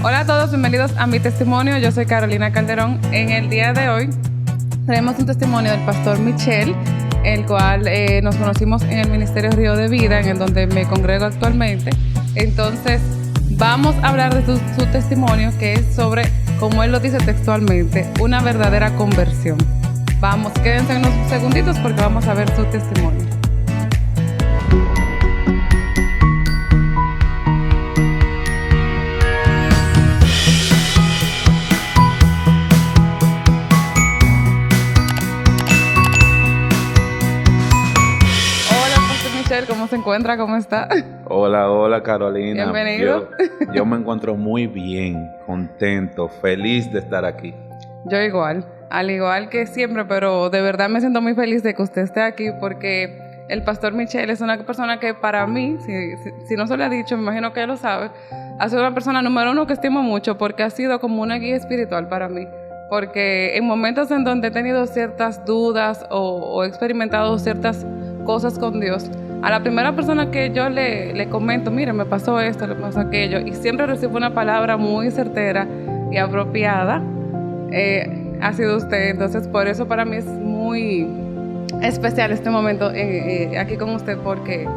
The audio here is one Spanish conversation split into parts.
Hola a todos, bienvenidos a mi testimonio. Yo soy Carolina Calderón. En el día de hoy tenemos un testimonio del pastor Michel, el cual nos conocimos en el Ministerio Río de Vida, en el donde me congrego actualmente. Entonces, vamos a hablar de su testimonio, que es sobre, como él lo dice textualmente, una verdadera conversión. Vamos, quédense unos segunditos porque vamos a ver su testimonio. ¿Cómo se encuentra? ¿Cómo está? Hola Carolina. Bienvenido. Yo me encuentro muy bien, contento, feliz de estar aquí. Yo igual, al igual que siempre, pero de verdad me siento muy feliz de que usted esté aquí porque el pastor Michel es una persona que para mí, si no se lo ha dicho, me imagino que él lo sabe, ha sido una persona número uno que estimo mucho porque ha sido como una guía espiritual para mí. Porque en momentos en donde he tenido ciertas dudas o he experimentado ciertas cosas con Dios, a la primera persona que yo le comento, mire, me pasó esto, le pasó aquello, y siempre recibo una palabra muy certera y apropiada, ha sido usted. Entonces, por eso para mí es muy especial este momento aquí con usted, porque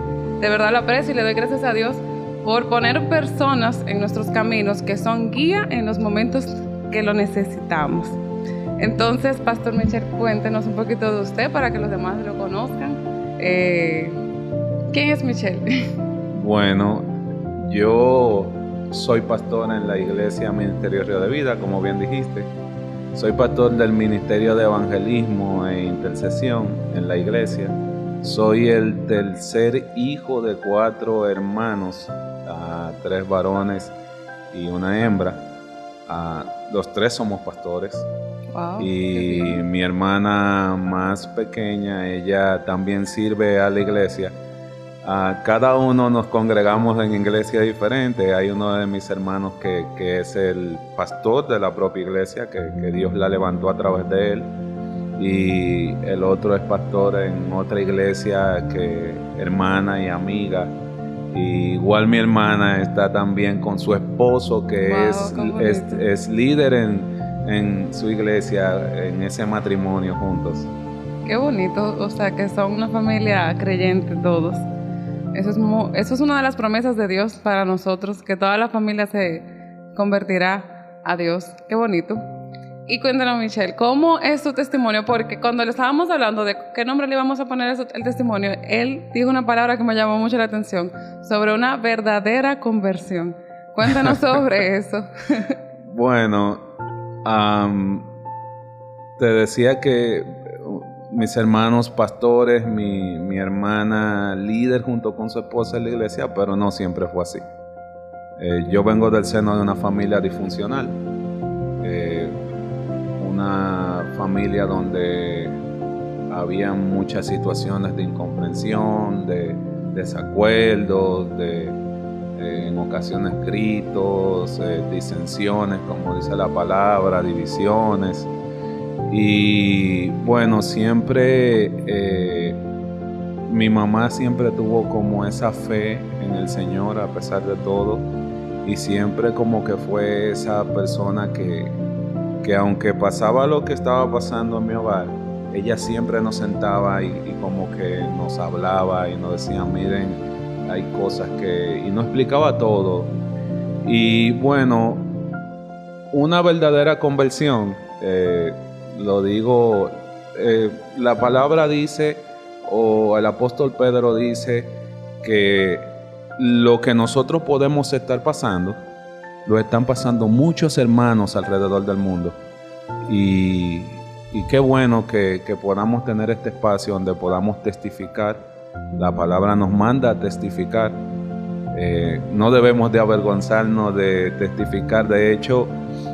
de verdad lo aprecio y le doy gracias a Dios por poner personas en nuestros caminos que son guía en los momentos que lo necesitamos. Entonces, Pastor Michel, cuéntenos un poquito de usted para que los demás lo conozcan. ¿Quién es Michel? Bueno, yo soy pastor en la iglesia Ministerio Río de Vida, como bien dijiste. Soy pastor del Ministerio de Evangelismo e Intercesión en la iglesia. Soy el tercer hijo de 4 hermanos, 3 varones y una hembra. Los 3 somos pastores. Wow, Y mi hermana más pequeña, ella también sirve a la iglesia. Cada uno nos congregamos en iglesia diferente. Hay uno de mis hermanos que es el pastor de la propia iglesia, que Dios la levantó a través de él. Y el otro es pastor en otra iglesia, hermana y amiga. Y igual mi hermana está también con su esposo, que es líder en su iglesia, en ese matrimonio juntos. Qué bonito, o sea, que son una familia creyente todos. Eso es una de las promesas de Dios para nosotros, que toda la familia se convertirá a Dios. Qué bonito. Y cuéntanos, Michel, ¿cómo es tu testimonio? Porque cuando le estábamos hablando de qué nombre le íbamos a poner el testimonio, él dijo una palabra que me llamó mucho la atención, sobre una verdadera conversión. Cuéntanos sobre eso. Bueno, te decía que mis hermanos pastores, mi hermana líder junto con su esposa en la iglesia, pero no siempre fue así. Yo vengo del seno de una familia disfuncional, una familia donde había muchas situaciones de incomprensión, de desacuerdos, en ocasiones gritos, disensiones, como dice la palabra, divisiones. Y bueno, siempre mi mamá siempre tuvo como esa fe en el Señor a pesar de todo, y siempre como que fue esa persona que aunque pasaba lo que estaba pasando en mi hogar, ella siempre nos sentaba y como que nos hablaba y nos decía, miren, hay cosas y nos explicaba todo. Y bueno, una verdadera conversión, lo digo, la palabra dice, o el apóstol Pedro dice, que lo que nosotros podemos estar pasando, lo están pasando muchos hermanos alrededor del mundo. Y qué bueno que podamos tener este espacio donde podamos testificar. La palabra nos manda a testificar. No debemos de avergonzarnos de testificar. De hecho,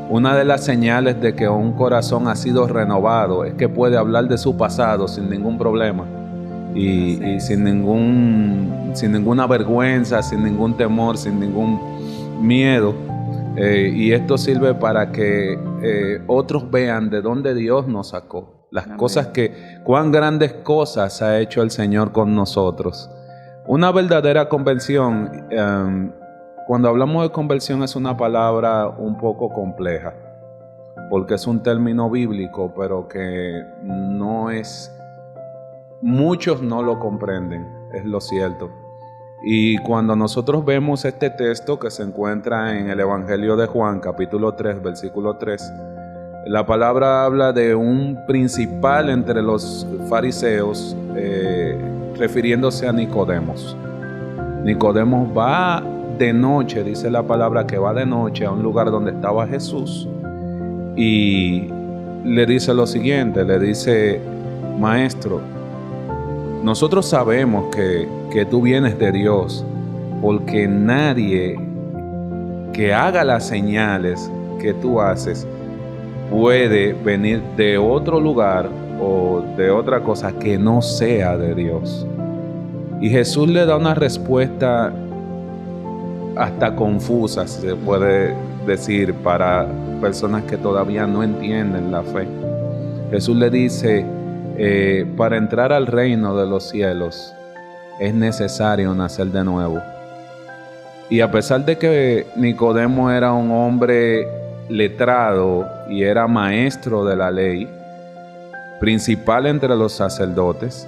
una de las señales de que un corazón ha sido renovado es que puede hablar de su pasado sin ningún problema y sin ninguna vergüenza, sin ningún temor, sin ningún miedo. Y esto sirve para que otros vean de dónde Dios nos sacó, las Amén. Cosas cuán grandes cosas ha hecho el Señor con nosotros. Una verdadera conversión Cuando hablamos de conversión es una palabra un poco compleja, porque es un término bíblico, pero que muchos no lo comprenden, es lo cierto. Y cuando nosotros vemos este texto que se encuentra en el Evangelio de Juan, capítulo 3, versículo 3, la palabra habla de un principal entre los fariseos, refiriéndose a Nicodemos. Nicodemos va de noche, dice la palabra que va de noche a un lugar donde estaba Jesús y le dice lo siguiente, le dice: Maestro, nosotros sabemos que tú vienes de Dios, porque nadie que haga las señales que tú haces puede venir de otro lugar o de otra cosa que no sea de Dios. Y Jesús le da una respuesta hasta confusa, se puede decir, para personas que todavía no entienden la fe. Jesús le dice: para entrar al reino de los cielos es necesario nacer de nuevo. Y a pesar de que Nicodemo era un hombre letrado y era maestro de la ley, principal entre los sacerdotes,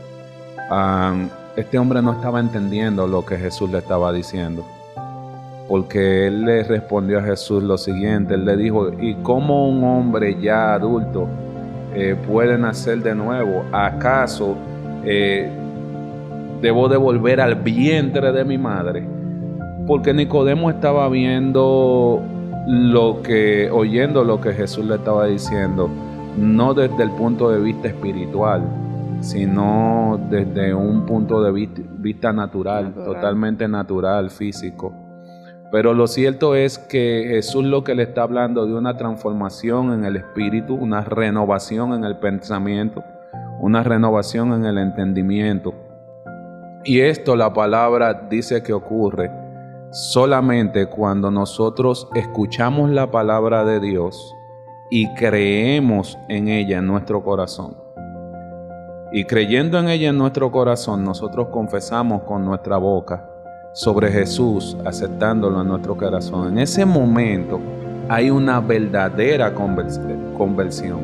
este hombre no estaba entendiendo lo que Jesús le estaba diciendo, porque él le respondió a Jesús lo siguiente. Él le dijo: ¿y cómo un hombre ya adulto puede nacer de nuevo? ¿Acaso debo de volver al vientre de mi madre? Porque Nicodemo estaba oyendo lo que Jesús le estaba diciendo, no desde el punto de vista espiritual, sino desde un punto de vista natural, totalmente natural, físico. Pero lo cierto es que Jesús lo que le está hablando de una transformación en el espíritu, una renovación en el pensamiento, una renovación en el entendimiento. Y esto la palabra dice que ocurre solamente cuando nosotros escuchamos la palabra de Dios y creemos en ella en nuestro corazón. Y creyendo en ella en nuestro corazón, nosotros confesamos con nuestra boca sobre Jesús, aceptándolo en nuestro corazón. En ese momento hay una verdadera conversión.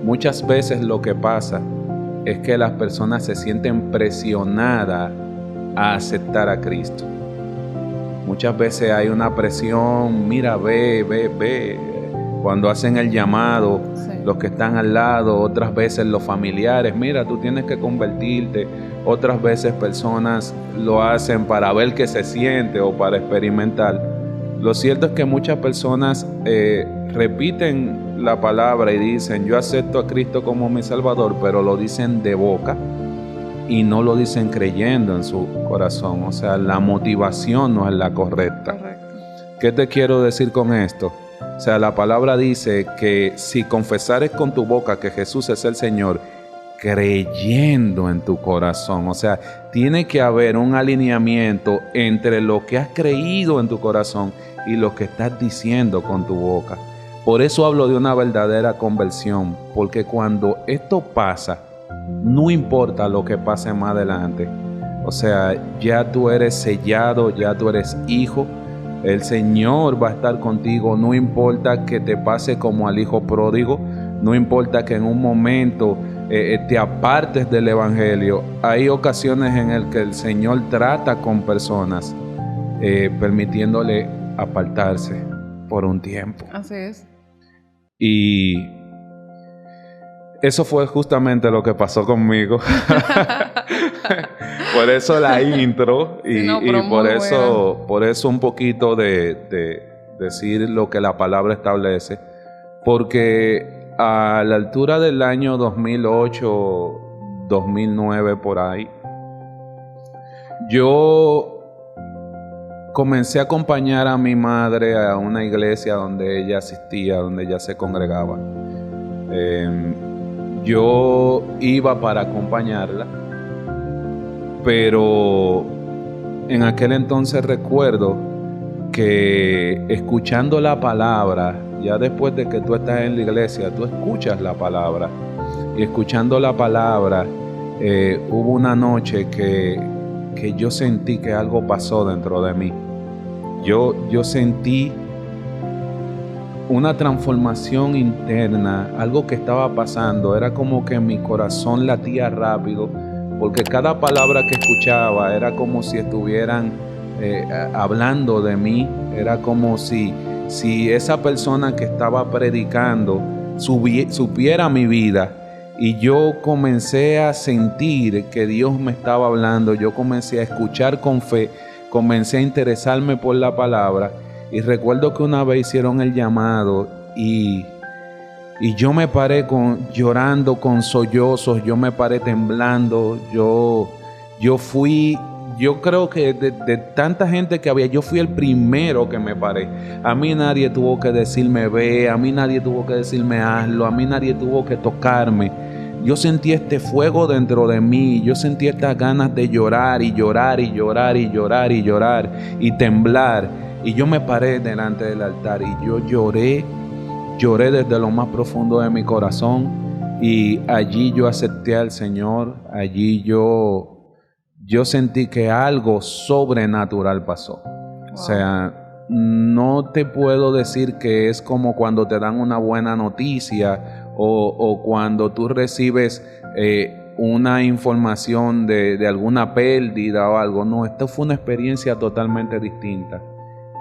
Muchas veces lo que pasa es que las personas se sienten presionadas a aceptar a Cristo. Muchas veces hay una presión: mira, ve. Cuando hacen el llamado, los que están al lado, otras veces los familiares: mira, tú tienes que convertirte. Otras veces personas lo hacen para ver qué se siente o para experimentar. Lo cierto es que muchas personas repiten la palabra y dicen: yo acepto a Cristo como mi Salvador, pero lo dicen de boca y no lo dicen creyendo en su corazón. O sea, la motivación no es la correcta. Correcto. ¿Qué te quiero decir con esto? O sea, la palabra dice que si confesares con tu boca que Jesús es el Señor, creyendo en tu corazón, o sea, tiene que haber un alineamiento entre lo que has creído en tu corazón y lo que estás diciendo con tu boca. Por eso hablo de una verdadera conversión, porque cuando esto pasa, no importa lo que pase más adelante. O sea, ya tú eres sellado, ya tú eres hijo. El Señor va a estar contigo, no importa que te pase como al hijo pródigo, no importa que en un momento te apartes del Evangelio. Hay ocasiones en las que el Señor trata con personas permitiéndole apartarse por un tiempo. Así es. Y eso fue justamente lo que pasó conmigo. Por eso la intro y por eso un poquito de decir lo que la palabra establece, porque a la altura del año 2008, 2009 por ahí, yo comencé a acompañar a mi madre a una iglesia donde ella asistía, donde ella se congregaba. Yo iba para acompañarla, pero en aquel entonces recuerdo que escuchando la palabra, ya después de que tú estás en la iglesia, tú escuchas la palabra, y escuchando la palabra, hubo una noche que yo sentí que algo pasó dentro de mí. yo sentí una transformación interna, algo que estaba pasando. Era como que mi corazón latía rápido, porque cada palabra que escuchaba era como si estuvieran hablando de mí. Era como si esa persona que estaba predicando supiera mi vida. Y yo comencé a sentir que Dios me estaba hablando. Yo comencé a escuchar con fe, comencé a interesarme por la palabra. Y recuerdo que una vez hicieron el llamado y yo me paré llorando con sollozos, yo me paré temblando. Yo creo que de tanta gente que había, yo fui el primero que me paré. A mí nadie tuvo que decirme ve, a mí nadie tuvo que decirme hazlo, a mí nadie tuvo que tocarme. Yo sentí este fuego dentro de mí, yo sentí estas ganas de llorar y llorar y llorar y llorar y llorar y temblar. Y yo me paré delante del altar y yo lloré desde lo más profundo de mi corazón. Y allí yo acepté al Señor, allí yo sentí que algo sobrenatural pasó. Wow. O sea, no te puedo decir que es como cuando te dan una buena noticia o cuando tú recibes una información de alguna pérdida o algo. No, esto fue una experiencia totalmente distinta.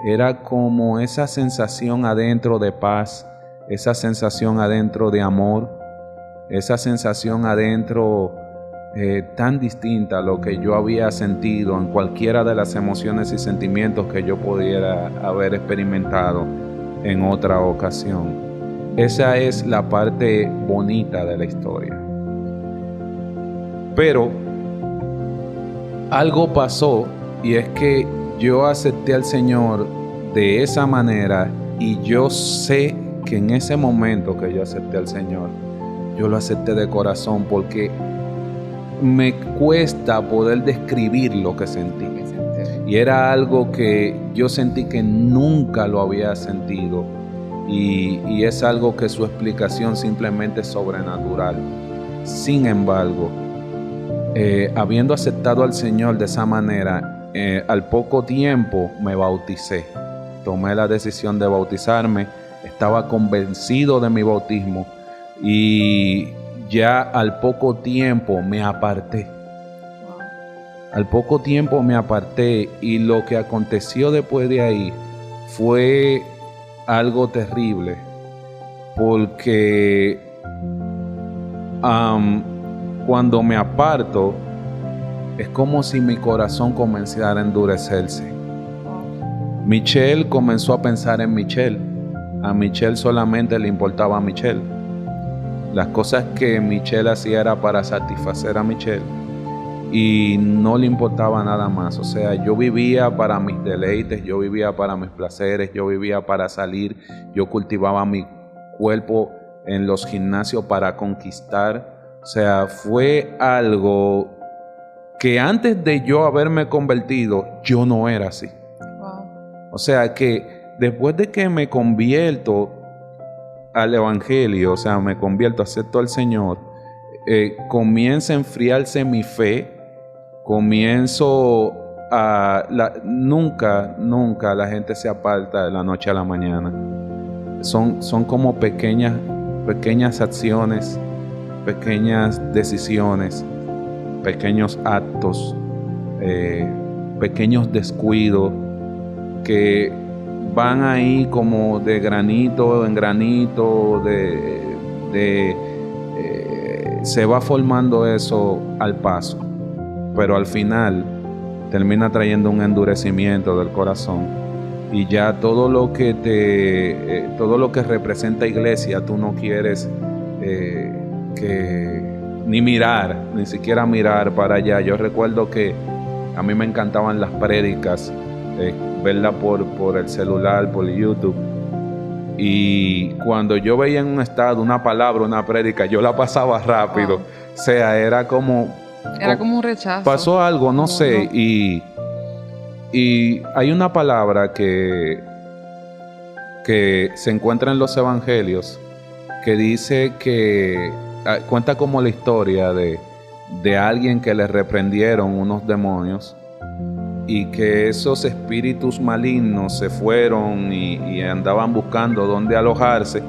Era como esa sensación adentro de paz, esa sensación adentro de amor, esa sensación adentro tan distinta a lo que yo había sentido en cualquiera de las emociones y sentimientos que yo pudiera haber experimentado en otra ocasión. Esa es la parte bonita de la historia. Pero algo pasó, y es que yo acepté al Señor de esa manera, y yo sé que en ese momento que yo acepté al Señor, yo lo acepté de corazón, porque me cuesta poder describir lo que sentí. Y era algo que yo sentí que nunca lo había sentido, y es algo que su explicación simplemente es sobrenatural. Sin embargo, habiendo aceptado al Señor de esa manera, al poco tiempo me bauticé. Tomé la decisión de bautizarme. Estaba convencido de mi bautismo y ya al poco tiempo me aparté. Al poco tiempo me aparté, y lo que aconteció después de ahí fue algo terrible, porque cuando me aparto es como si mi corazón comenzara a endurecerse. Michelle comenzó a pensar en Michelle. A Michelle solamente le importaba a Michelle. Las cosas que Michelle hacía era para satisfacer a Michelle y no le importaba nada más. O sea, yo vivía para mis deleites, yo vivía para mis placeres, yo vivía para salir, yo cultivaba mi cuerpo en los gimnasios para conquistar. O sea, fue algo que antes de yo haberme convertido, yo no era así. Wow. O sea que después de que me convierto al Evangelio, o sea, me convierto, acepto al Señor, comienza a enfriarse mi fe, comienzo a... Nunca la gente se aparta de la noche a la mañana. Son como pequeñas acciones, pequeñas decisiones, pequeños actos, pequeños descuidos que van ahí como de granito en granito, se va formando eso al paso, pero al final termina trayendo un endurecimiento del corazón, y ya todo lo que representa iglesia tú no quieres ni siquiera mirar para allá. Yo recuerdo que a mí me encantaban las prédicas, verla por el celular, por YouTube, y cuando yo veía en un estado una palabra, una prédica, yo la pasaba rápido. Wow. O sea, era como un rechazo. Pasó algo, no sé. Y hay una palabra que se encuentra en los evangelios que dice que cuenta como la historia de alguien que le reprendieron unos demonios, y que esos espíritus malignos se fueron y andaban buscando dónde alojarse.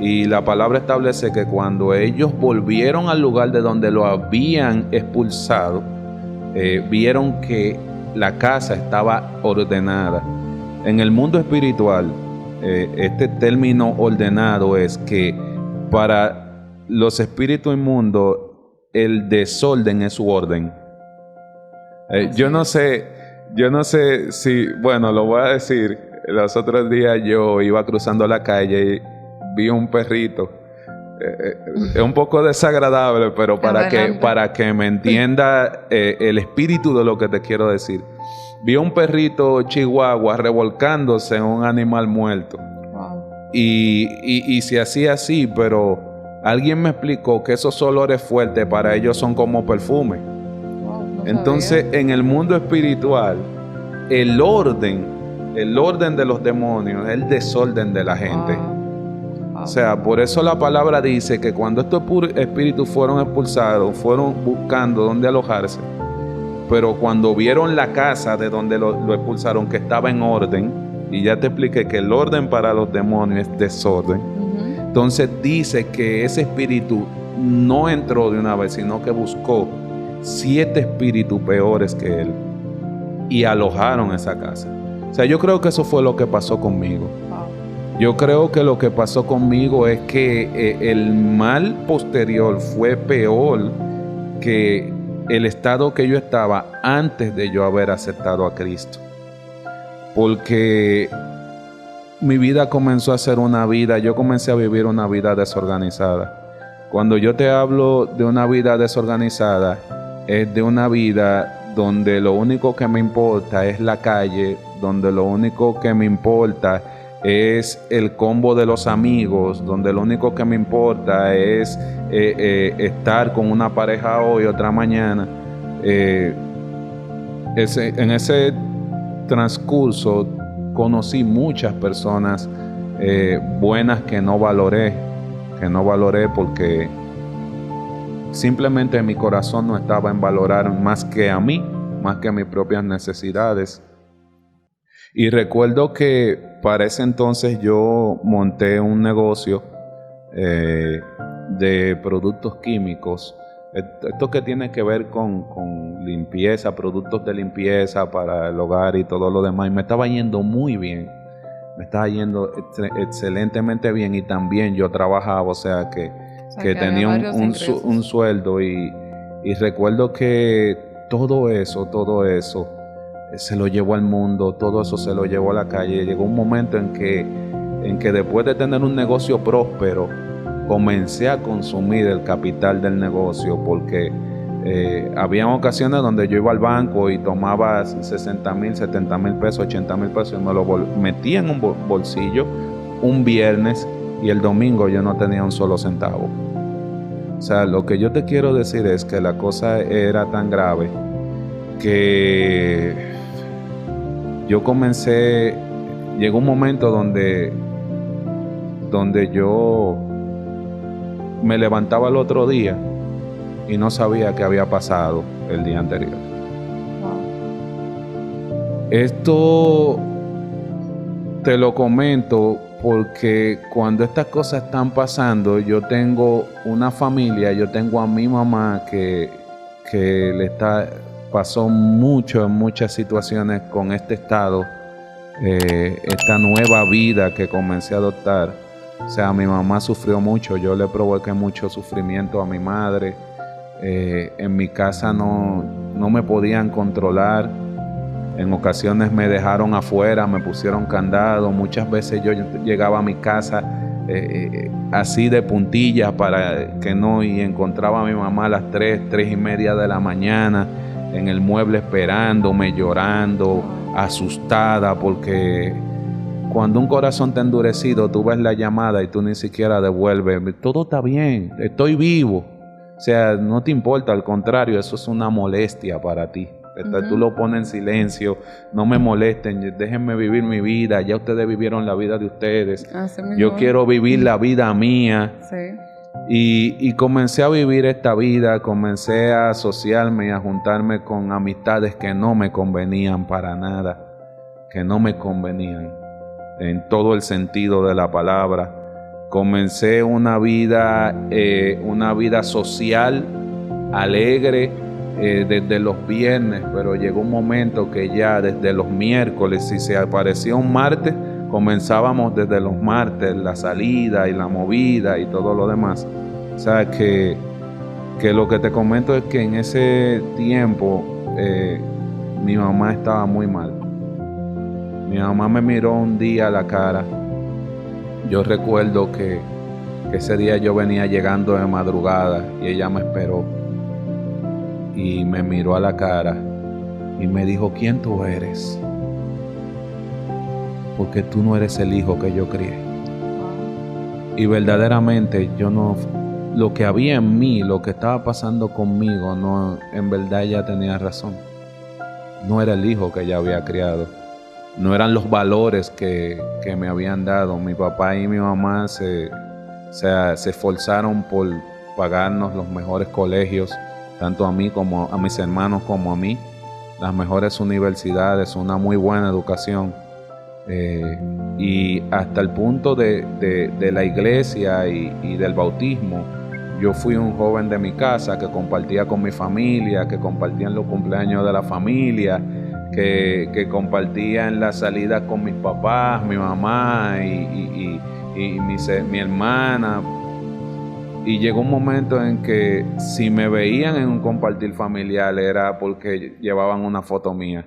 Y la palabra establece que cuando ellos volvieron al lugar de donde lo habían expulsado, vieron que la casa estaba ordenada. En el mundo espiritual, este término ordenado es que para los espíritus inmundos el desorden es su orden. Yo no sé si, bueno, lo voy a decir. Los otros días yo iba cruzando la calle y vi un perrito. Es un poco desagradable, pero para que me entienda el espíritu de lo que te quiero decir. Vi un perrito chihuahua revolcándose en un animal muerto. Wow. Y se hacía así, pero alguien me explicó que esos olores fuertes para ellos son como perfume. Wow, no Entonces, sabía. En el mundo espiritual, el orden de los demonios es el desorden de la gente. Wow. O sea, por eso la palabra dice que cuando estos espíritus fueron expulsados, fueron buscando dónde alojarse, pero cuando vieron la casa de donde lo expulsaron que estaba en orden, y ya te expliqué que el orden para los demonios es desorden, entonces dice que ese espíritu no entró de una vez, sino que buscó 7 espíritus peores que él y alojaron esa casa. O sea, yo creo que eso fue lo que pasó conmigo. Yo creo que lo que pasó conmigo es que el mal posterior fue peor que el estado que yo estaba antes de yo haber aceptado a Cristo. Porque mi vida comenzó a ser yo comencé a vivir una vida desorganizada. Cuando yo te hablo de una vida desorganizada, es de una vida donde lo único que me importa es la calle, donde lo único que me importa es el combo de los amigos, donde lo único que me importa es estar con una pareja hoy, otra mañana. En ese transcurso conocí muchas personas buenas que no valoré porque simplemente mi corazón no estaba en valorar más que a mí, más que a mis propias necesidades. Y recuerdo que para ese entonces yo monté un negocio de productos químicos. Esto que tiene que ver con limpieza, productos de limpieza para el hogar y todo lo demás. Y me estaba yendo muy bien. Me estaba yendo excelentemente bien. Y también yo trabajaba, o sea que tenía un sueldo. Y recuerdo que todo eso se lo llevó al mundo, todo eso se lo llevó a la calle. Llegó un momento en que después de tener un negocio próspero, comencé a consumir el capital del negocio porque había ocasiones donde yo iba al banco y tomaba 60,000, 70,000 pesos, 80,000 pesos y me lo metía en un bolsillo un viernes y el domingo yo no tenía un solo centavo. O sea, lo que yo te quiero decir es que la cosa era tan grave que llegó un momento donde yo me levantaba el otro día y no sabía qué había pasado el día anterior. Esto te lo comento porque cuando estas cosas están pasando, yo tengo una familia, yo tengo a mi mamá que pasó muchas situaciones con este estado, esta nueva vida que comencé a adoptar. O sea, mi mamá sufrió mucho, yo le provoqué mucho sufrimiento a mi madre. En mi casa no me podían controlar. En ocasiones me dejaron afuera, me pusieron candado. Muchas veces yo llegaba a mi casa así de puntillas y encontraba a mi mamá a las 3:30 de la mañana en el mueble esperándome, llorando, asustada, porque cuando un corazón está endurecido, tú ves la llamada y tú ni siquiera devuelves. Todo está bien, estoy vivo. O sea, no te importa, al contrario, eso es una molestia para ti. Tú lo pones en silencio, no me molesten, déjenme vivir mi vida, ya ustedes vivieron la vida de ustedes. Yo quiero vivir la vida mía. Sí. Y comencé a vivir esta vida, comencé a asociarme y a juntarme con amistades que no me convenían para nada, que no me convenían en todo el sentido de la palabra. Comencé una vida social, alegre, desde los viernes, pero llegó un momento que ya desde los miércoles, si se aparecía un martes, comenzábamos desde los martes, la salida y la movida y todo lo demás. O sea que lo que te comento es que en ese tiempo mi mamá estaba muy mal. Mi mamá me miró un día a la cara. Yo recuerdo que ese día yo venía llegando de madrugada y ella me esperó y me miró a la cara y me dijo: ¿quién tú eres? Porque tú no eres el hijo que yo crié. Y verdaderamente lo que había en mí, lo que estaba pasando conmigo, no, en verdad ella tenía razón. No era el hijo que ella había criado. No eran los valores que me habían dado. Mi papá y mi mamá se esforzaron por pagarnos los mejores colegios, tanto a mí como a mis hermanos como a mí, las mejores universidades, una muy buena educación. Y hasta el punto de la iglesia y del bautismo, yo fui un joven de mi casa que compartía con mi familia, que compartía en los cumpleaños de la familia, que compartía en las salidas con mis papás, mi mamá y mi hermana. Y llegó un momento en que si me veían en un compartir familiar era porque llevaban una foto mía.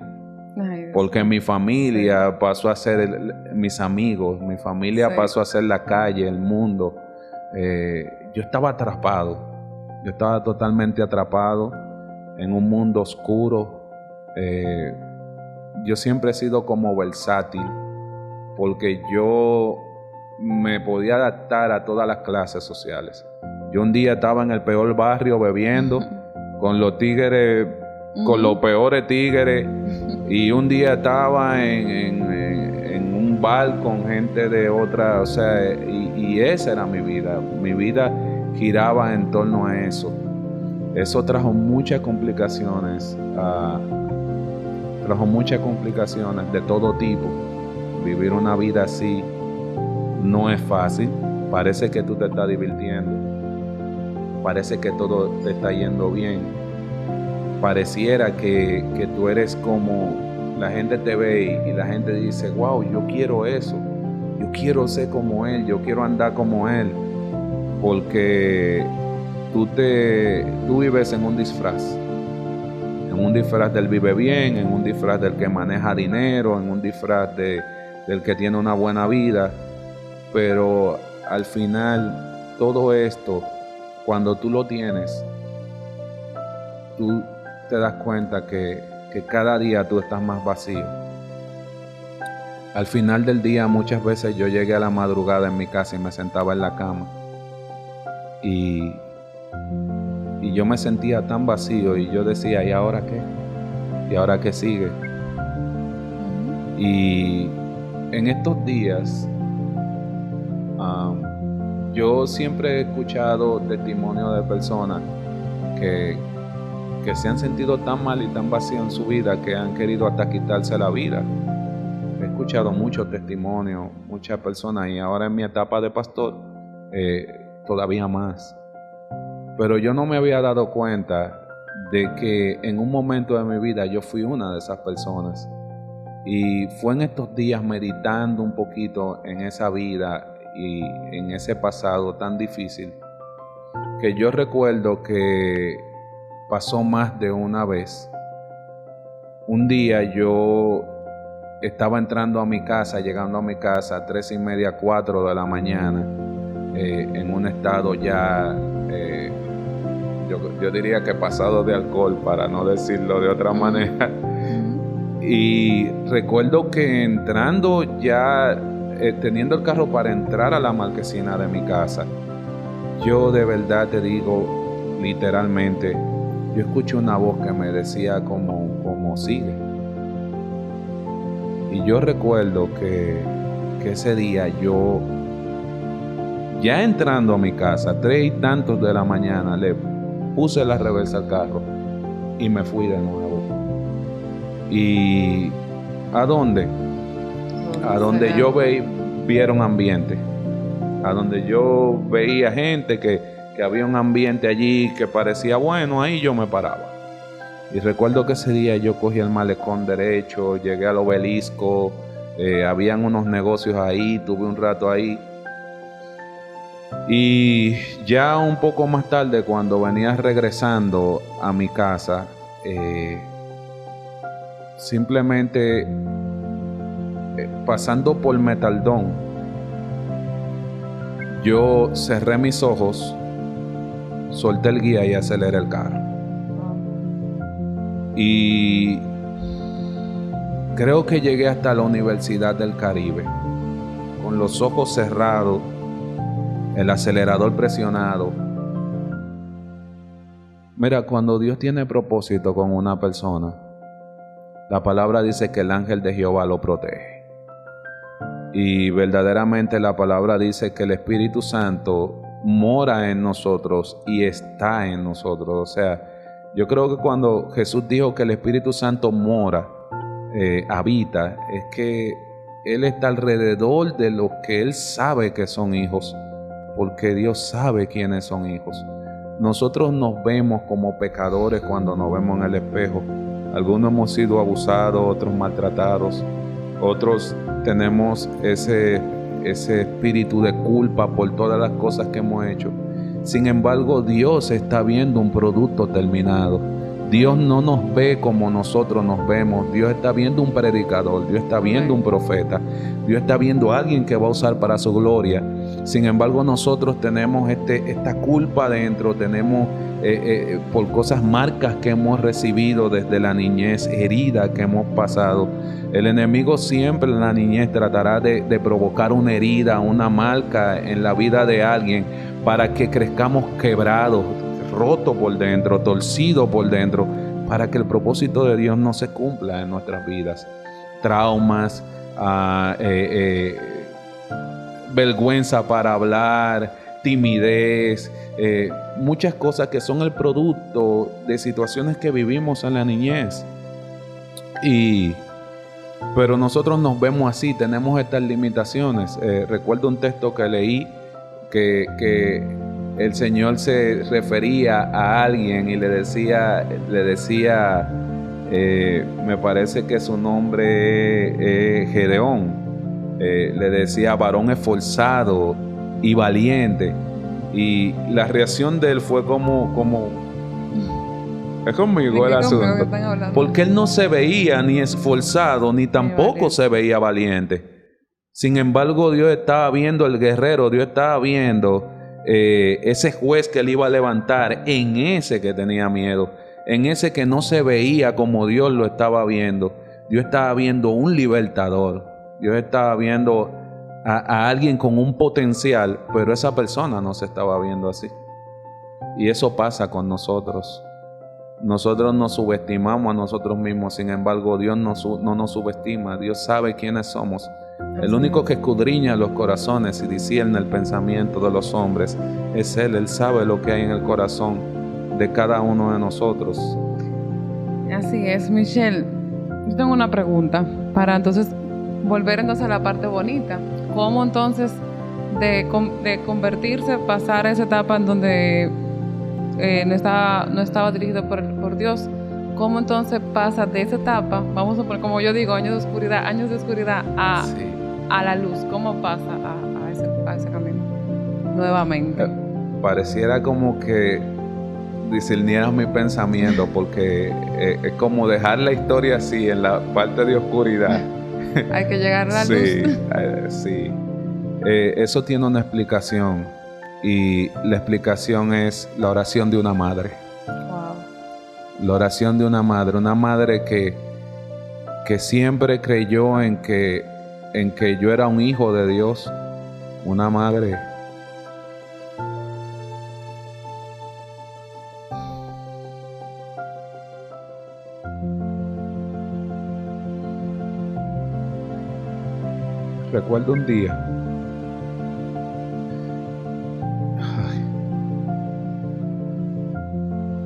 Porque mi familia pasó a ser mis amigos, mi familia pasó a ser la calle, el mundo. Yo estaba atrapado, yo estaba totalmente atrapado en un mundo oscuro. Yo siempre he sido como versátil, porque yo me podía adaptar a todas las clases sociales. Yo un día estaba en el peor barrio bebiendo con los tigres, con los peores tigres, y un día estaba en un bar con gente de otra, o sea, y esa era mi vida. Mi vida giraba en torno a eso. Eso trajo muchas complicaciones, de todo tipo. Vivir una vida así no es fácil. Parece que tú te estás divirtiendo, parece que todo te está yendo bien, pareciera que tú eres como la gente te ve y la gente dice: wow, yo quiero eso, yo quiero ser como él, yo quiero andar como él, porque tú vives en un disfraz del vive bien, en un disfraz del que maneja dinero, en un disfraz del que tiene una buena vida. Pero al final, todo esto, cuando tú lo tienes, tú te das cuenta que cada día tú estás más vacío. Al final del día, muchas veces yo llegué a la madrugada en mi casa y me sentaba en la cama. Y yo me sentía tan vacío y yo decía: ¿y ahora qué? ¿Y ahora qué sigue? Y en estos días, yo siempre he escuchado testimonios de personas que se han sentido tan mal y tan vacíos en su vida que han querido hasta quitarse la vida. He escuchado muchos testimonios, muchas personas, y ahora en mi etapa de pastor, todavía más. Pero yo no me había dado cuenta de que en un momento de mi vida yo fui una de esas personas. Y fue en estos días, meditando un poquito en esa vida y en ese pasado tan difícil, que yo recuerdo que pasó más de una vez. Un día yo estaba entrando a mi casa, llegando a mi casa a 3:30, 4 de la mañana, en un estado ya, yo diría que pasado de alcohol, para no decirlo de otra manera. Y recuerdo que entrando ya, teniendo el carro para entrar a la marquesina de mi casa, yo de verdad te digo, literalmente, yo escuché una voz que me decía como sigue. Y yo recuerdo que ese día yo Ya entrando a mi casa, 3 y tantos de la mañana, le puse la reversa al carro y me fui de nuevo. ¿Y a dónde? A donde yo vieron ambiente. A donde yo veía gente que había un ambiente allí que parecía bueno, ahí yo me paraba. Y recuerdo que ese día yo cogí el malecón derecho, llegué al obelisco, habían unos negocios ahí, tuve un rato ahí. Y ya un poco más tarde, cuando venía regresando a mi casa, simplemente pasando por Metaldón, yo cerré mis ojos, solté el guía y aceleré el carro. Y creo que llegué hasta la Universidad del Caribe, con los ojos cerrados, el acelerador presionado. Mira, cuando Dios tiene propósito con una persona, la palabra dice que el ángel de Jehová lo protege. Y verdaderamente la palabra dice que el Espíritu Santo mora en nosotros y está en nosotros. O sea, yo creo que cuando Jesús dijo que el Espíritu Santo mora, habita, es que Él está alrededor de los que Él sabe que son hijos, porque Dios sabe quiénes son hijos. Nosotros nos vemos como pecadores cuando nos vemos en el espejo. Algunos hemos sido abusados, otros maltratados, otros tenemos ese espíritu de culpa por todas las cosas que hemos hecho. Sin embargo, Dios está viendo un producto terminado. Dios no nos ve como nosotros nos vemos. Dios está viendo un predicador, Dios está viendo un profeta, Dios está viendo a alguien que va a usar para su gloria. Sin embargo, nosotros tenemos esta culpa dentro, tenemos por cosas, marcas que hemos recibido desde la niñez, heridas que hemos pasado. El enemigo siempre en la niñez tratará de provocar una herida, una marca en la vida de alguien para que crezcamos quebrados, roto por dentro, torcido por dentro, para que el propósito de Dios no se cumpla en nuestras vidas. Traumas, vergüenza para hablar, timidez, muchas cosas que son el producto de situaciones que vivimos en la niñez. Pero nosotros nos vemos así, tenemos estas limitaciones. Recuerdo un texto que leí que el Señor se refería a alguien y le decía, me parece que su nombre es Gedeón, le decía varón esforzado y valiente, y la reacción de él fue como es conmigo el asunto, porque él no se veía ni esforzado ni tampoco se veía valiente. Sin embargo, Dios estaba viendo el guerrero, Dios estaba viendo ese juez que él iba a levantar en ese que tenía miedo, en ese que no se veía como Dios lo estaba viendo. Dios estaba viendo un libertador, Dios estaba viendo a alguien con un potencial, pero esa persona no se estaba viendo así. Y eso pasa con nosotros. Nosotros nos subestimamos a nosotros mismos, sin embargo Dios no nos subestima. Dios sabe quiénes somos. El único que escudriña los corazones y discierne el pensamiento de los hombres es Él. Él sabe lo que hay en el corazón de cada uno de nosotros. Así es, Michelle. Yo tengo una pregunta para entonces volver entonces a la parte bonita. ¿Cómo entonces de convertirse, pasar a esa etapa en donde no estaba dirigido por Dios? ¿Cómo entonces pasa de esa etapa, vamos a poner, como yo digo, años de oscuridad a la luz? ¿Cómo pasa a ese camino nuevamente? Pareciera como que discernieras mi pensamiento, porque es como dejar la historia así en la parte de oscuridad. Hay que llegar a la luz. Sí. Eso tiene una explicación, y la explicación es la oración de una madre. La oración de una madre que siempre creyó en que yo era un hijo de Dios, una madre Recuerdo un día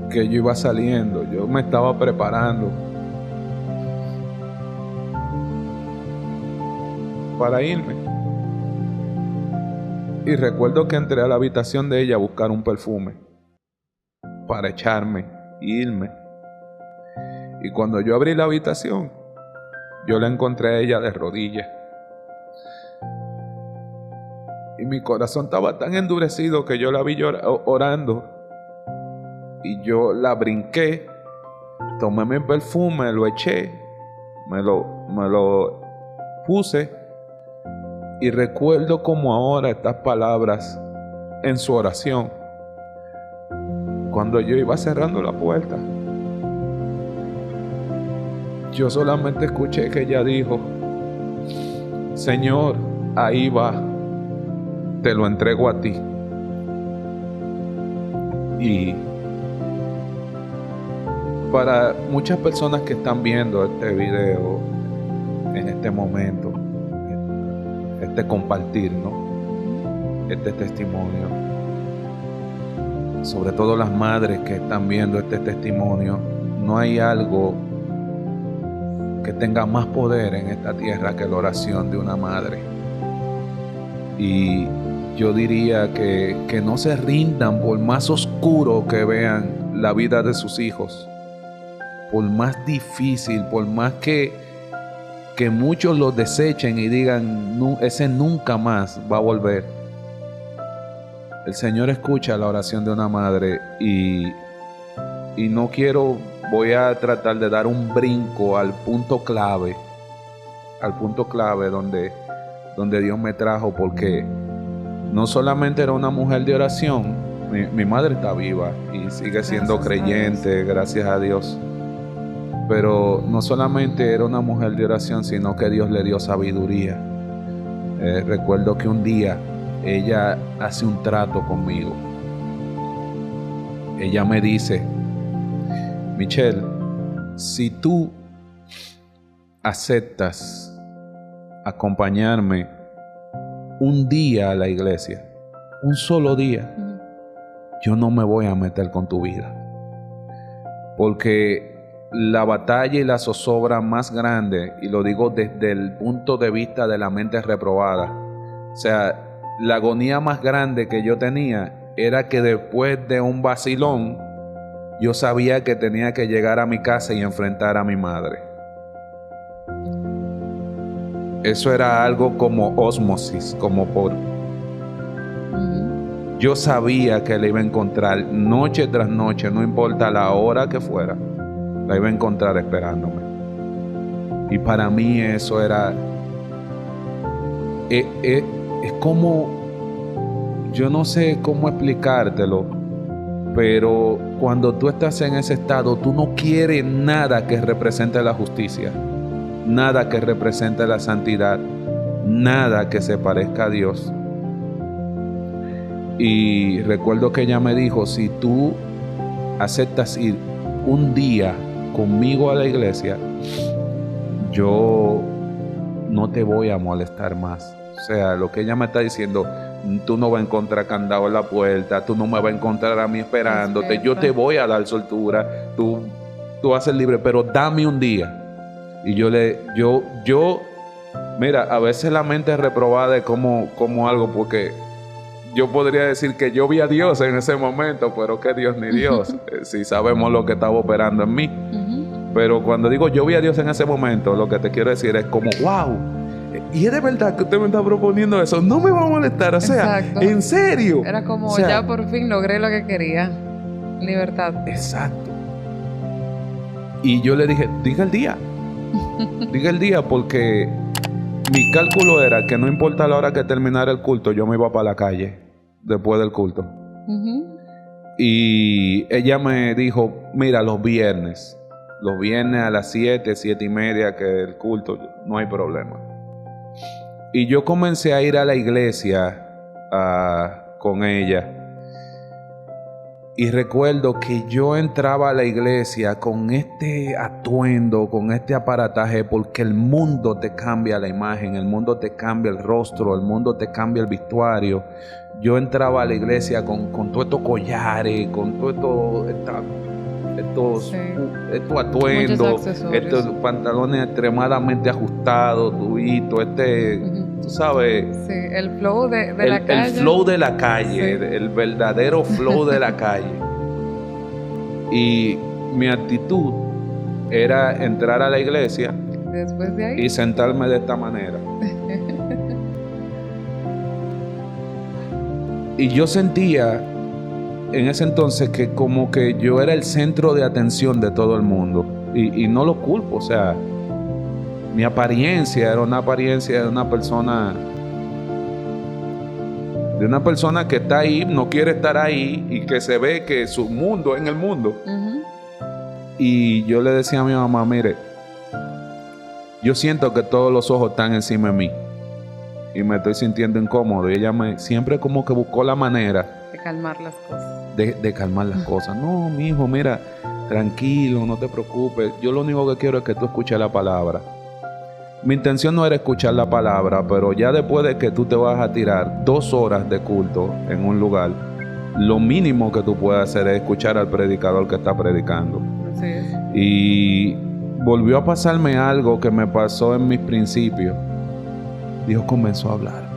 que yo iba saliendo, yo me estaba preparando para irme. Y recuerdo que entré a la habitación de ella a buscar un perfume para echarme e irme. Y cuando yo abrí la habitación, yo la encontré a ella de rodillas. Y mi corazón estaba tan endurecido que yo la vi orando. Y yo la brinqué, tomé mi perfume, lo eché, me lo puse. Y recuerdo como ahora estas palabras en su oración. Cuando yo iba cerrando la puerta, yo solamente escuché que ella dijo: Señor, ahí va, te lo entrego a ti. Y para muchas personas que están viendo este video en este momento, este compartir, ¿no? Este testimonio, sobre todo las madres que están viendo este testimonio, no hay algo que tenga más poder en esta tierra que la oración de una madre. Y yo diría que no se rindan por más oscuro que vean la vida de sus hijos, por más difícil, por más que muchos los desechen y digan, no, ese nunca más va a volver. El Señor escucha la oración de una madre y voy a tratar de dar un brinco al punto clave donde Dios me trajo, porque no solamente era una mujer de oración, mi madre está viva y sigue siendo creyente, gracias a Dios. Pero no solamente era una mujer de oración, sino que Dios le dio sabiduría. Recuerdo que un día ella hace un trato conmigo. Ella me dice: Michelle, si tú aceptas acompañarme un día a la iglesia, un solo día, yo no me voy a meter con tu vida. Porque la batalla y la zozobra más grande, y lo digo desde el punto de vista de la mente reprobada, o sea, la agonía más grande que yo tenía era que después de un vacilón, yo sabía que tenía que llegar a mi casa y enfrentar a mi madre. Eso era algo como ósmosis, como por... Yo sabía que la iba a encontrar noche tras noche, no importa la hora que fuera, la iba a encontrar esperándome. Y para mí eso era... es como... Yo no sé cómo explicártelo, pero cuando tú estás en ese estado, tú no quieres nada que represente la justicia, nada que represente la santidad, nada que se parezca a Dios. Y recuerdo que ella me dijo: si tú aceptas ir un día conmigo a la iglesia, yo no te voy a molestar más. O sea, lo que ella me está diciendo, tú no vas a encontrar candado en la puerta, tú no me vas a encontrar a mí esperándote, yo te voy a dar soltura, tú vas a ser libre, pero dame un día. Y mira, a veces la mente es reprobada es como algo, porque yo podría decir que yo vi a Dios en ese momento, pero que Dios ni Dios, si sabemos lo que estaba operando en mí. Pero cuando digo yo vi a Dios en ese momento, lo que te quiero decir es como, wow, y es de verdad que usted me está proponiendo eso, no me va a molestar, o sea, exacto. En serio. Era como, o sea, ya por fin logré lo que quería, libertad. Exacto. Y yo le dije, diga el día, porque mi cálculo era que no importa la hora que terminara el culto, yo me iba para la calle después del culto. Y ella me dijo, mira, los viernes a las 7:30 que el culto, no hay problema. Y yo comencé a ir a la iglesia con ella. Y recuerdo que yo entraba a la iglesia con este atuendo, con este aparataje, porque el mundo te cambia la imagen, el mundo te cambia el rostro, el mundo te cambia el vestuario. Yo entraba a la iglesia con todos estos collares, con todo esto, estos atuendos, estos pantalones extremadamente ajustados, tubitos, tú sabes. Sí, el flow de la calle. El flow de la calle, sí. El verdadero flow de la calle. Y mi actitud era entrar a la iglesia después de ahí y sentarme de esta manera. Y yo sentía en ese entonces que como que yo era el centro de atención de todo el mundo. Y no lo culpo, o sea, mi apariencia era una apariencia de una persona que está ahí, no quiere estar ahí y que se ve que su mundo es en el mundo. Uh-huh. Y yo le decía a mi mamá, mire, yo siento que todos los ojos están encima de mí y me estoy sintiendo incómodo. Y ella siempre como que buscó la manera de calmar las cosas. De calmar las cosas. No, mi hijo, mira, tranquilo, no te preocupes. Yo lo único que quiero es que tú escuches la palabra. Mi intención no era escuchar la palabra, pero ya después de que tú te vas a tirar 2 horas de culto en un lugar, lo mínimo que tú puedes hacer es escuchar al predicador que está predicando. Así es. Y volvió a pasarme algo que me pasó en mis principios. Dios comenzó a hablarme.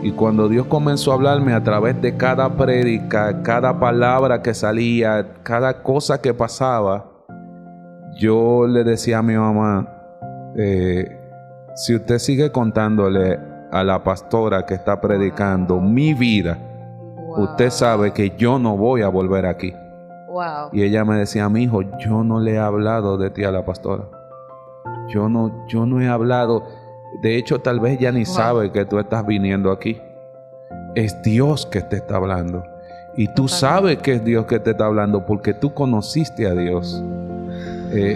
Y cuando Dios comenzó a hablarme a través de cada prédica, cada palabra que salía, cada cosa que pasaba, yo le decía a mi mamá, si usted sigue contándole a la pastora que está predicando mi vida, usted sabe que yo no voy a volver aquí. Wow. Y ella me decía, mi hijo, yo no le he hablado de ti a la pastora. Yo no he hablado. De hecho, tal vez ella ni sabe que tú estás viniendo aquí. Es Dios que te está hablando. Y tú sabes que es Dios que te está hablando porque tú conociste a Dios.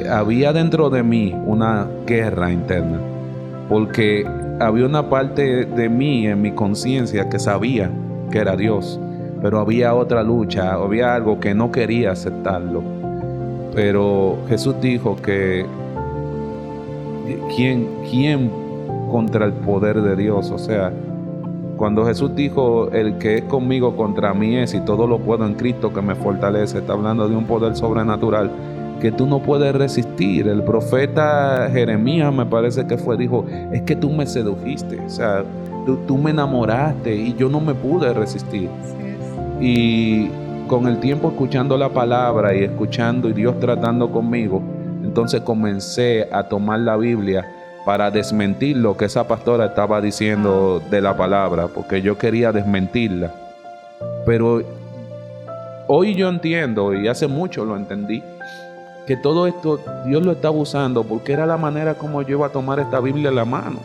Había dentro de mí una guerra interna. Porque había una parte de mí en mi conciencia que sabía que era Dios. Pero había otra lucha, había algo que no quería aceptarlo. Pero Jesús dijo que ¿quién contra el poder de Dios? O sea, cuando Jesús dijo, el que es conmigo contra mí es, y todo lo puedo en Cristo que me fortalece, está hablando de un poder sobrenatural que tú no puedes resistir. El profeta Jeremías, me parece que dijo, es que tú me sedujiste, o sea, tú me enamoraste y yo no me pude resistir. Y con el tiempo escuchando la palabra y escuchando y Dios tratando conmigo, entonces comencé a tomar la Biblia para desmentir lo que esa pastora estaba diciendo de la palabra, porque yo quería desmentirla. Pero hoy yo entiendo, y hace mucho lo entendí, que todo esto Dios lo estaba usando porque era la manera como yo iba a tomar esta Biblia en la mano.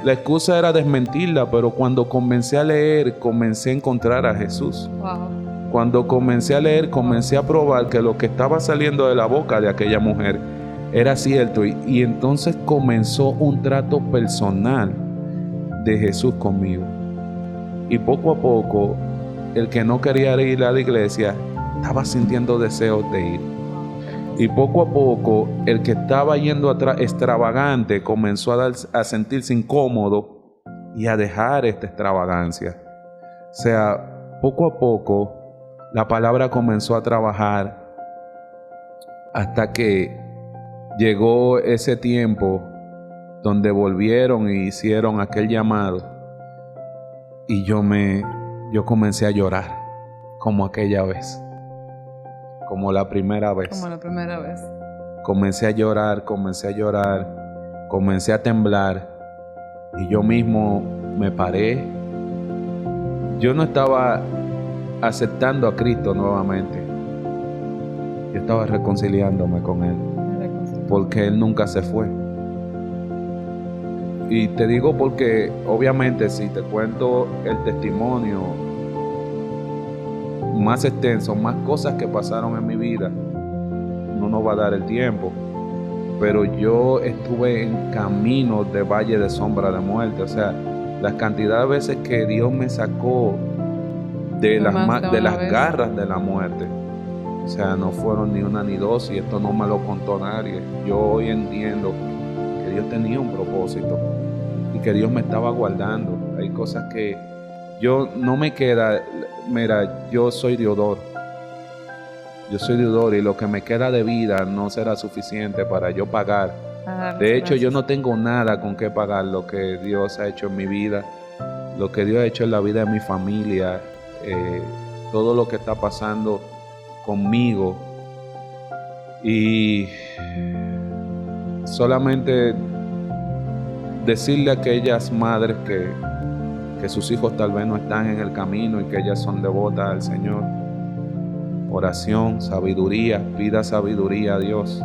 La excusa era desmentirla, pero cuando comencé a leer, comencé a encontrar a Jesús. Wow. Cuando comencé a leer, comencé a probar que lo que estaba saliendo de la boca de aquella mujer era cierto. Y entonces comenzó un trato personal de Jesús conmigo. Y poco a poco, el que no quería ir a la iglesia, estaba sintiendo deseos de ir. Y poco a poco, el que estaba yendo atrás extravagante comenzó a sentirse incómodo y a dejar esta extravagancia. O sea, poco a poco, la palabra comenzó a trabajar hasta que llegó ese tiempo donde volvieron e hicieron aquel llamado. Y yo comencé a llorar como aquella vez. Como la primera vez. Comencé a llorar, comencé a temblar y yo mismo me paré. Yo no estaba aceptando a Cristo nuevamente. Yo estaba reconciliándome con Él porque Él nunca se fue. Y te digo porque obviamente si te cuento el testimonio más extenso, más cosas que pasaron en mi vida, no nos va a dar el tiempo. Pero yo estuve en camino de valle de sombra de muerte. O sea, la cantidad de veces que Dios me sacó de las garras de la muerte. O sea, no fueron ni una ni dos, y esto no me lo contó nadie. Yo hoy entiendo que Dios tenía un propósito y que Dios me estaba guardando. Hay cosas que yo no me queda. Mira, yo soy deudor. Yo soy deudor y lo que me queda de vida no será suficiente para yo pagar. De hecho, yo no tengo nada con qué pagar lo que Dios ha hecho en mi vida, lo que Dios ha hecho en la vida de mi familia, todo lo que está pasando conmigo. Y solamente decirle a aquellas madres que sus hijos tal vez no están en el camino y que ellas son devotas al Señor. Oración, sabiduría, pida sabiduría a Dios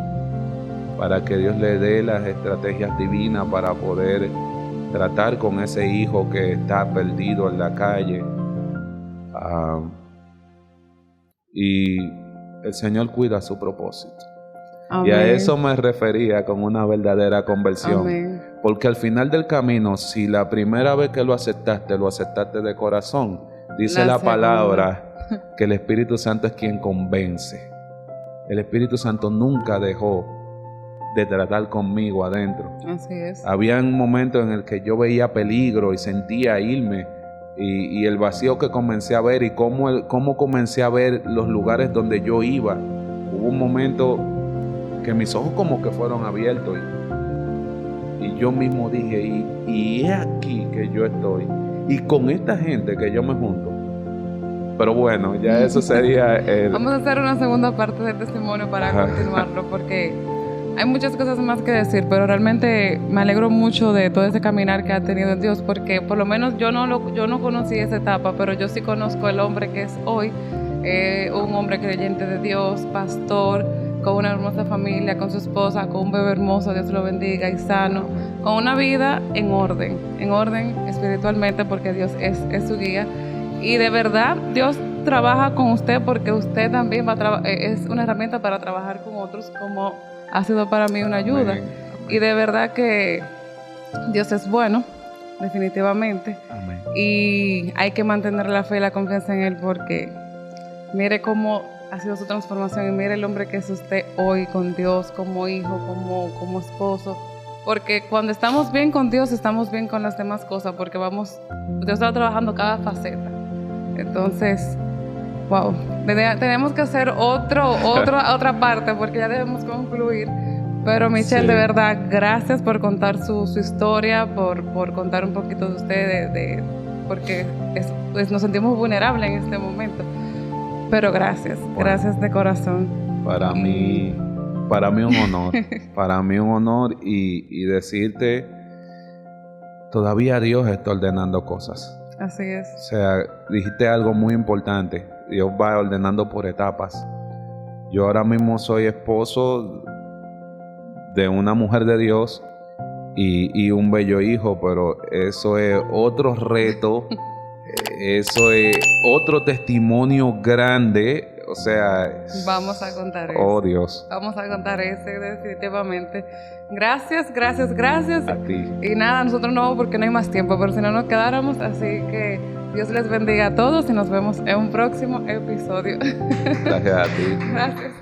para que Dios le dé las estrategias divinas para poder tratar con ese hijo que está perdido en la calle. Y el Señor cuida su propósito. Amén. Y a eso me refería con una verdadera conversión. Amén. Porque al final del camino, si la primera vez que lo aceptaste de corazón, dice la palabra que el Espíritu Santo es quien convence. El Espíritu Santo nunca dejó de tratar conmigo adentro. Así es. Había un momento en el que yo veía peligro y sentía irme, y el vacío que comencé a ver y cómo comencé a ver los lugares donde yo iba. Hubo un momento que mis ojos como que fueron abiertos y yo mismo dije, y es aquí que yo estoy y con esta gente que yo me junto. Pero bueno, ya eso sería Vamos a hacer una segunda parte del testimonio para continuarlo, porque hay muchas cosas más que decir, pero realmente me alegro mucho de todo ese caminar que ha tenido en Dios, porque por lo menos yo no conocí esa etapa, pero yo sí conozco el hombre que es hoy, un hombre creyente de Dios, pastor, con una hermosa familia, con su esposa, con un bebé hermoso, Dios lo bendiga, y sano, con una vida en orden espiritualmente, porque Dios es su guía. Y de verdad, Dios trabaja con usted porque usted también es una herramienta para trabajar con otros, como ha sido para mí una ayuda. Amén. Y de verdad que Dios es bueno, definitivamente. Amén. Y hay que mantener la fe y la confianza en Él, porque mire cómo ha sido su transformación y mire el hombre que es usted hoy con Dios, como hijo, como esposo. Porque cuando estamos bien con Dios, estamos bien con las demás cosas, porque Dios está trabajando cada faceta. Entonces, wow, tenemos que hacer otra parte, porque ya debemos concluir. Pero Michelle, sí, de verdad, gracias por contar su historia, por contar un poquito de usted, porque nos sentimos vulnerables en este momento. Pero gracias de corazón. Para mí un honor, para mí un honor y decirte, todavía Dios está ordenando cosas. Así es. O sea, dijiste algo muy importante. Dios va ordenando por etapas. Yo ahora mismo soy esposo de una mujer de Dios y un bello hijo, pero eso es otro reto, eso es otro testimonio grande. O sea, vamos a contar eso. Oh, Dios. Vamos a contar ese definitivamente. Gracias. A ti. Y nada, nosotros no, porque no hay más tiempo, pero si no nos quedáramos, así que Dios les bendiga a todos y nos vemos en un próximo episodio. Gracias a ti. Gracias.